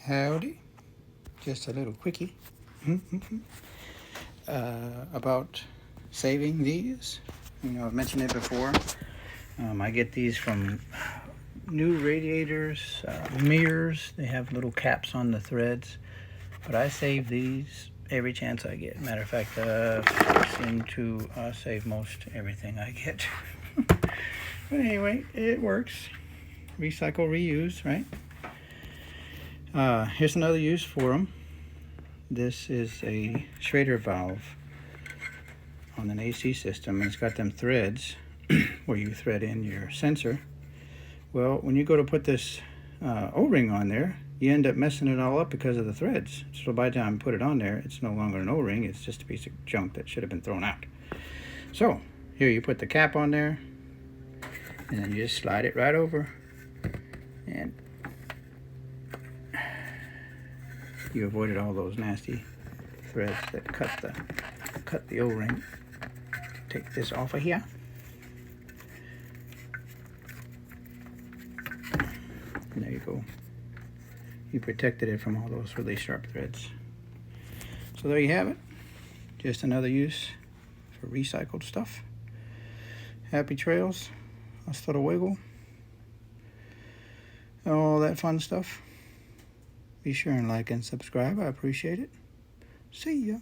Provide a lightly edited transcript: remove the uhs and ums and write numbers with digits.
Howdy. Just a little quickie about saving these. You know, I've mentioned it before. I get these from new radiators, mirrors. They have little caps on the threads, but I save these every chance I get. Matter of fact, I seem to save most everything I get. But anyway, it works. Recycle, reuse, right? Here's another use for them. This is a shrader valve on an AC system, and it's got them threads where you thread in your sensor. Well, when you go to put this O-ring on there, you end up messing it all up because of the threads. So by the time you put it on there, it's no longer an O-ring, it's just a piece of junk that should have been thrown out. So here you put the cap on there, and then you just slide it right over, and you avoided all those nasty threads that cut the O-ring. Take this off of here. And there you go. You protected it from all those really sharp threads. So there you have it. Just another use for recycled stuff. Happy trails. Hasta luego. All that fun stuff. Be sure and like and subscribe. I appreciate it. See ya.